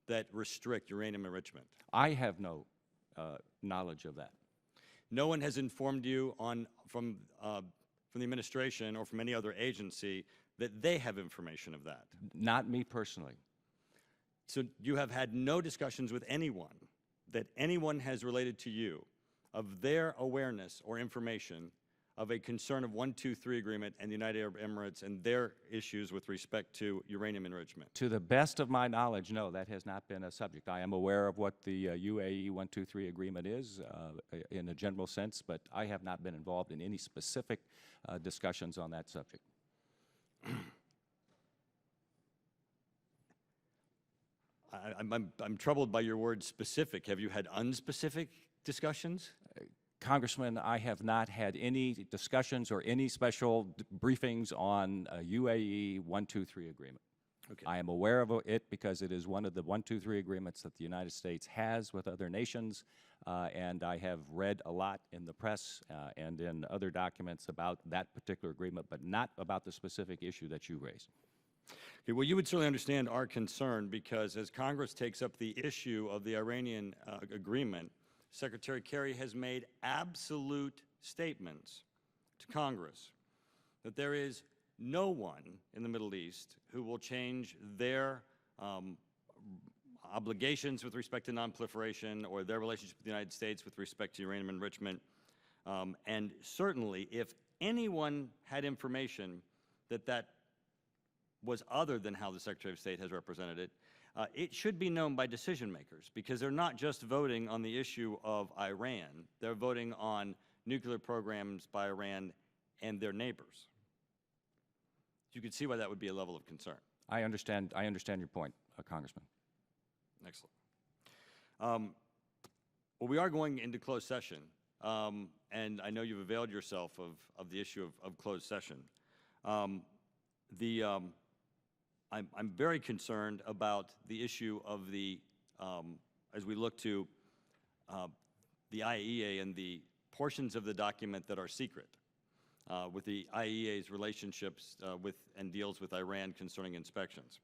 that restrict uranium enrichment? I have no knowledge of that. No one has informed you from the administration or from any other agency that they have information of that? Not me personally. So you have had no discussions with anyone that anyone has related to you of their awareness or information of a concern of 1, 2, 3 agreement and the United Arab Emirates and their issues with respect to uranium enrichment? To the best of my knowledge, no, that has not been a subject. I am aware of what the UAE 1, 2, 3 agreement is in a general sense, but I have not been involved in any specific discussions on that subject. I'm troubled by your word specific. Have you had unspecific discussions? Congressman, I have not had any discussions or any special briefings on a UAE 1, 2, 3 agreement. Okay. I am aware of it because it is one of the 1, 2, 3 agreements that the United States has with other nations, and I have read a lot in the press and in other documents about that particular agreement, but not about the specific issue that you raised. Okay, well, you would certainly understand our concern because as Congress takes up the issue of the Iranian agreement, Secretary Kerry has made absolute statements to Congress that there is no one in the Middle East who will change their obligations with respect to nonproliferation or their relationship with the United States with respect to uranium enrichment. And certainly, if anyone had information that was other than how the Secretary of State has represented it, it should be known by decision makers because they're not just voting on the issue of Iran, they're voting on nuclear programs by Iran and their neighbors. You can see why that would be a level of concern. I understand your point, Congressman. Excellent. Well, we are going into closed session, and I know you've availed yourself of the issue of closed session. I'm very concerned about the issue of the, as we look to the IAEA and the portions of the document that are secret, with the IAEA's relationships with and deals with Iran concerning inspections.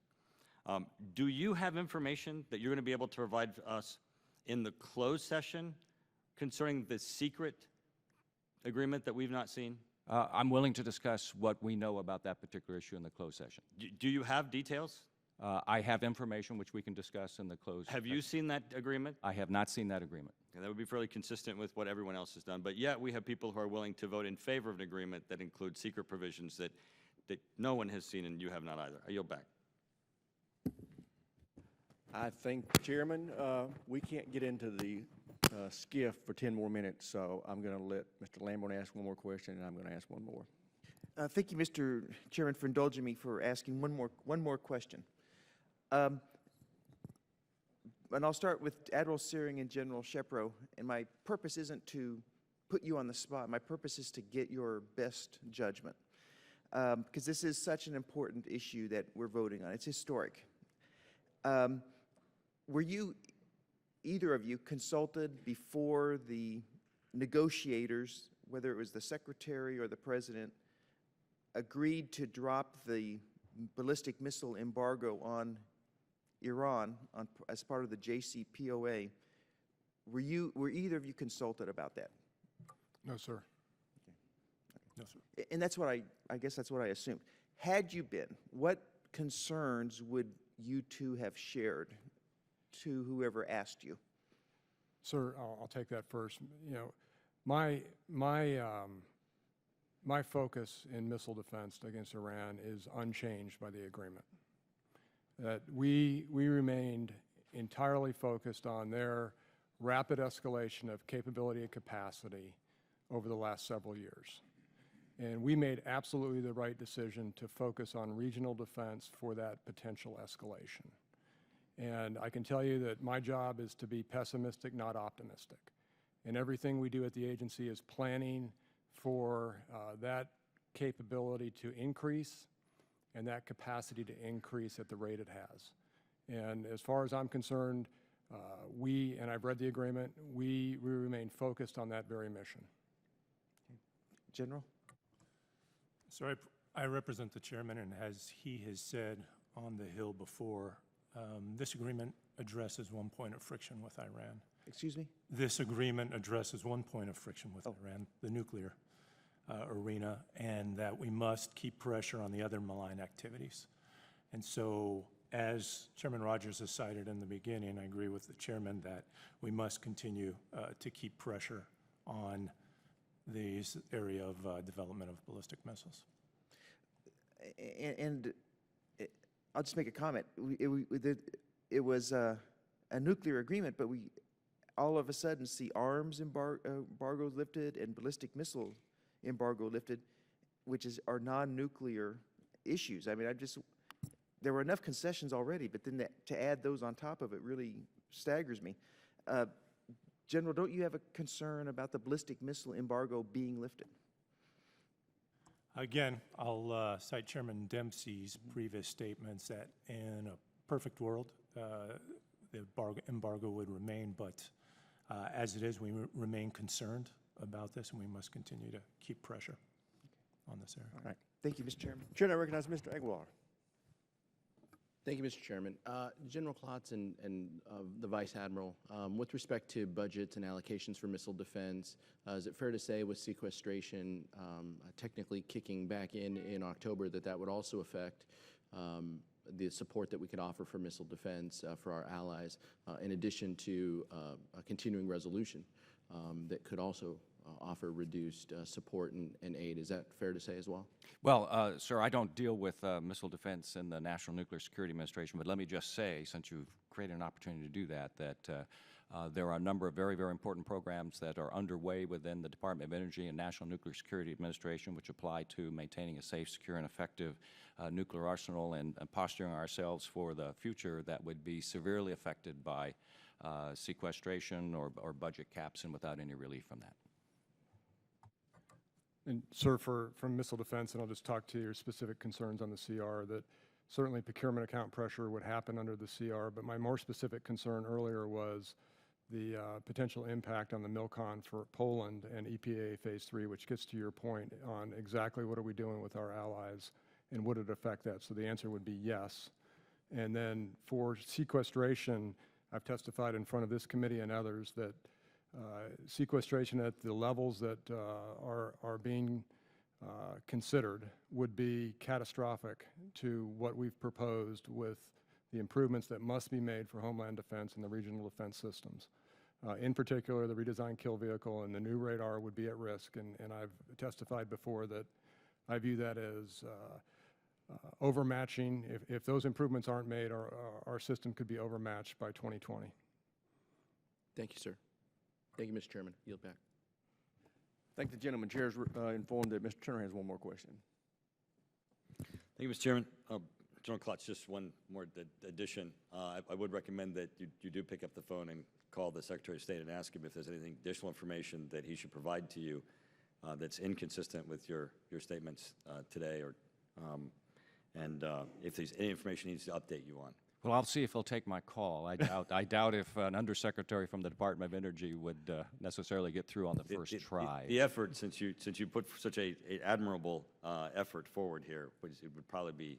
Do you have information that you're going to be able to provide us in the closed session concerning the secret agreement that we've not seen? I'm willing to discuss what we know about that particular issue in the closed session. Do you have details? I have information which we can discuss in the closed Have you seen that agreement? I have not seen that agreement. Yeah, that would be fairly consistent with what everyone else has done. But yet we have people who are willing to vote in favor of an agreement that includes secret provisions that no one has seen and you have not either. I yield back. I think, Chairman, we can't get into the skiff for 10 more minutes, so I'm going to let Mr. Lamborn ask one more question, and I'm going to ask one more. Thank you, Mr. Chairman, for indulging me for asking one more question. And I'll start with Admiral Searing and General Shepro. And my purpose isn't to put you on the spot. My purpose is to get your best judgment, because this is such an important issue that we're voting on. It's historic. Were you, either of you, consulted before the negotiators, whether it was the Secretary or the President, agreed to drop the ballistic missile embargo on Iran as part of the JCPOA? Were either of you consulted about that? No, sir. No, sir. And that's what I guess that's what I assumed. Had you been, what concerns would you two have shared to whoever asked you? Sir, I'll take that first. You know, my focus in missile defense against Iran is unchanged by the agreement. That we remained entirely focused on their rapid escalation of capability and capacity over the last several years. And we made absolutely the right decision to focus on regional defense for that potential escalation. And I can tell you that my job is to be pessimistic, not optimistic. And everything we do at the agency is planning for that capability to increase and that capacity to increase at the rate it has. And as far as I'm concerned, and I've read the agreement, we remain focused on that very mission. General? So I represent the chairman, and as he has said on the Hill before, this agreement addresses one point of friction with Iran. Excuse me? This agreement addresses one point of friction with Iran, the nuclear arena, and that we must keep pressure on the other malign activities. And so, as Chairman Rogers has cited in the beginning, I agree with the chairman that we must continue to keep pressure on this area of development of ballistic missiles. And I'll just make a comment. It was a nuclear agreement, but we all of a sudden see arms embargo lifted and ballistic missile embargo lifted, which are non-nuclear issues. I mean, there were enough concessions already, but then to add those on top of it really staggers me. General, don't you have a concern about the ballistic missile embargo being lifted? Again, I'll cite Chairman Dempsey's previous statements that in a perfect world, the embargo would remain, but as it is, we remain concerned about this, and we must continue to keep pressure on this area. All right. Thank you, Mr. Chairman. Chairman, I recognize Mr. Aguilar. Thank you, Mr. Chairman. General Klotz and the Vice Admiral, with respect to budgets and allocations for missile defense, is it fair to say with sequestration technically kicking back in October that would also affect the support that we could offer for missile defense for our allies, in addition to a continuing resolution that could also offer reduced support and aid? Is that fair to say as well? Well, sir, I don't deal with missile defense in the National Nuclear Security Administration, but let me just say, since you've created an opportunity to do that, that there are a number of very, very important programs that are underway within the Department of Energy and National Nuclear Security Administration, which apply to maintaining a safe, secure, and effective nuclear arsenal and posturing ourselves for the future that would be severely affected by sequestration or budget caps and without any relief from that. And sir, from missile defense, and I'll just talk to your specific concerns on the CR, that certainly procurement account pressure would happen under the CR, but my more specific concern earlier was the potential impact on the MILCON for Poland and EPA Phase 3, which gets to your point on exactly what are we doing with our allies and would it affect that? So the answer would be yes. And then for sequestration, I've testified in front of this committee and others that sequestration at the levels that are being considered would be catastrophic to what we've proposed with the improvements that must be made for Homeland Defense and the regional defense systems. In particular, the redesigned kill vehicle and the new radar would be at risk, and I've testified before that I view that as overmatching. If those improvements aren't made, our system could be overmatched by 2020. Thank you, sir. Thank you, Mr. Chairman. Yield back. Thank the gentleman. Chair is informed that Mr. Turner has one more question. Thank you, Mr. Chairman. General Klotz, just one more addition. I would recommend that you do pick up the phone and call the Secretary of State and ask him if there's anything additional information that he should provide to you that's inconsistent with your statements today, or if there's any information he needs to update you on. Well, I'll see if he'll take my call. I doubt if an undersecretary from the Department of Energy would necessarily get through on the first try. The effort, since you put such a admirable effort forward here, it would probably be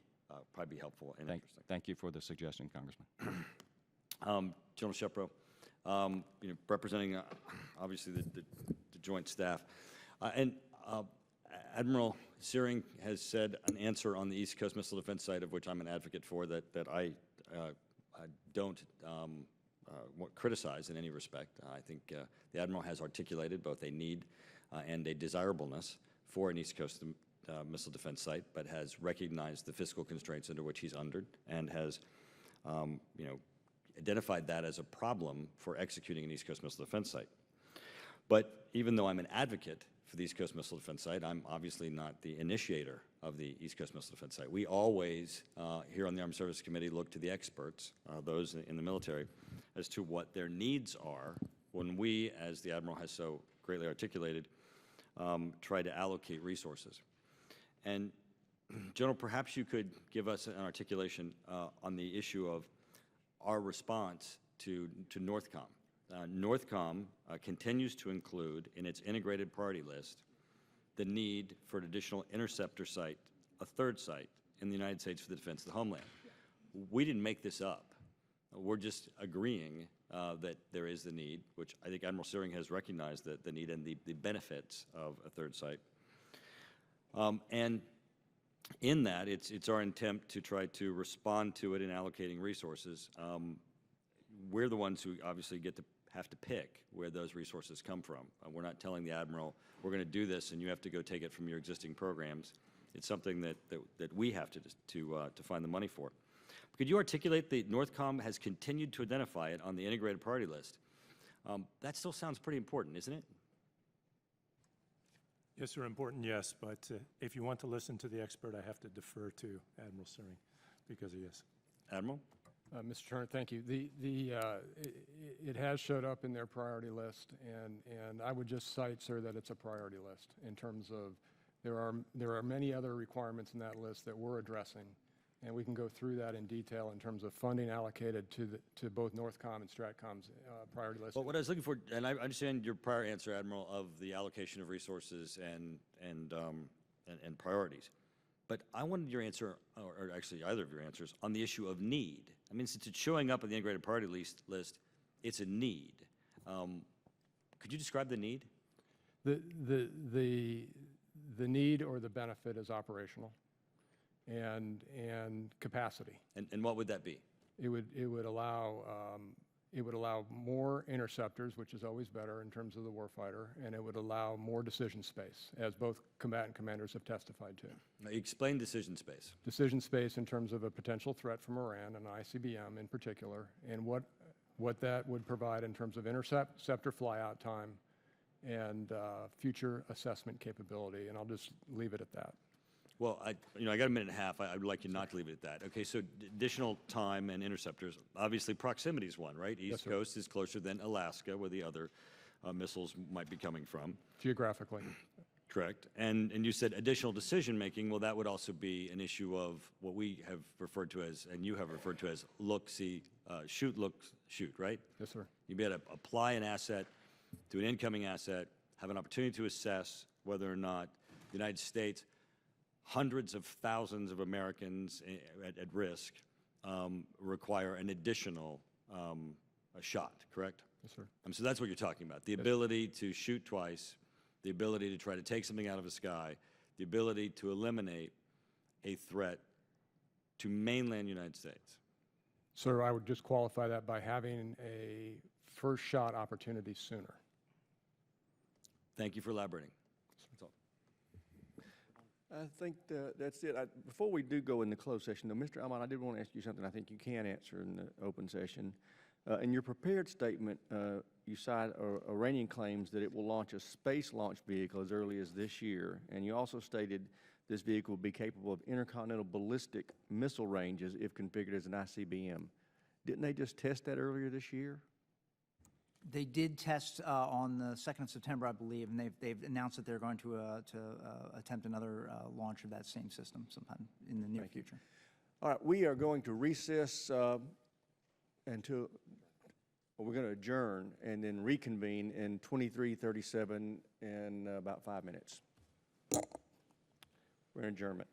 helpful and interesting. Thank you for the suggestion, Congressman. General Shepro, representing obviously the joint staff, and Admiral Searing has said an answer on the East Coast Missile Defense site, of which I'm an advocate for, that I don't criticize in any respect. I think the Admiral has articulated both a need and a desirableness for an East Coast missile defense site, but has recognized the fiscal constraints under which he's under, and has identified that as a problem for executing an East Coast missile defense site. But even though I'm an advocate for the East Coast Missile Defense Site, I'm obviously not the initiator of the East Coast Missile Defense Site. We always, here on the Armed Services Committee, look to the experts, those in the military, as to what their needs are when we, as the Admiral has so greatly articulated, try to allocate resources. And General, perhaps you could give us an articulation on the issue of our response to NORTHCOM. NORTHCOM continues to include in its integrated priority list the need for an additional interceptor site, a third site in the United States for the defense of the homeland. We didn't make this up. We're just agreeing that there is the need, which I think Admiral Searing has recognized the need and the benefits of a third site. And in that, it's our intent to try to respond to it in allocating resources. We're the ones who obviously have to pick where those resources come from. We're not telling the Admiral, we're going to do this and you have to go take it from your existing programs. It's something that we have to find the money for. Could you articulate that NORTHCOM has continued to identify it on the integrated priority list? That still sounds pretty important, isn't it? Yes, sir, important, yes, but if you want to listen to the expert, I have to defer to Admiral Searing because of yes. Admiral? Mr. Turner, thank you. It has showed up in their priority list, and I would just cite, sir, that it's a priority list in terms of there are many other requirements in that list that we're addressing, and we can go through that in detail in terms of funding allocated to both NORTHCOM and STRATCOM's priority list. Well, what I was looking for, and I understand your prior answer, Admiral, of the allocation of resources and priorities. But I wanted your answer, or actually either of your answers, on the issue of need. I mean, since it's showing up in the integrated priority list, it's a need. Could you describe the need? The need or the benefit is operational and capacity. And what would that be? It would allow more interceptors, which is always better in terms of the warfighter, and it would allow more decision space, as both combatant commanders have testified to. Now, explain decision space. Decision space in terms of a potential threat from Iran and ICBM in particular, and what that would provide in terms of interceptor flyout time and future assessment capability, and I'll just leave it at that. Well, I got a minute and a half. I would like you not to leave it at that. Okay, so additional time and interceptors. Obviously, proximity is one, right? East Coast is closer than Alaska, where the other missiles might be coming from. Geographically. Correct. And you said additional decision-making. Well, that would also be an issue of what we have referred to as, and you have referred to as, look, see, shoot, look, shoot, right? Yes, sir. You'd be able to apply an asset to an incoming asset, have an opportunity to assess whether or not the United States, hundreds of thousands of Americans at risk, require an additional a shot, correct? Yes, sir. So that's what you're talking about, the ability to shoot twice, the ability to try to take something out of the sky, the ability to eliminate a threat to mainland United States. Sir, I would just qualify that by having a first shot opportunity sooner. Thank you for elaborating. That's all. I think that's it. Before we do go into closed session, though, Mr. Almond, I did want to ask you something I think you can answer in the open session. In your prepared statement, you cite Iranian claims that it will launch a space launch vehicle as early as this year, and you also stated this vehicle will be capable of intercontinental ballistic missile ranges if configured as an ICBM. Didn't they just test that earlier this year? They did test on the 2nd of September, I believe, and they've announced that they're going to attempt another launch of that same system sometime in the near future. All right, we are going to recess until we're going to adjourn and then reconvene in 23:37 in about 5 minutes. We're in adjournment.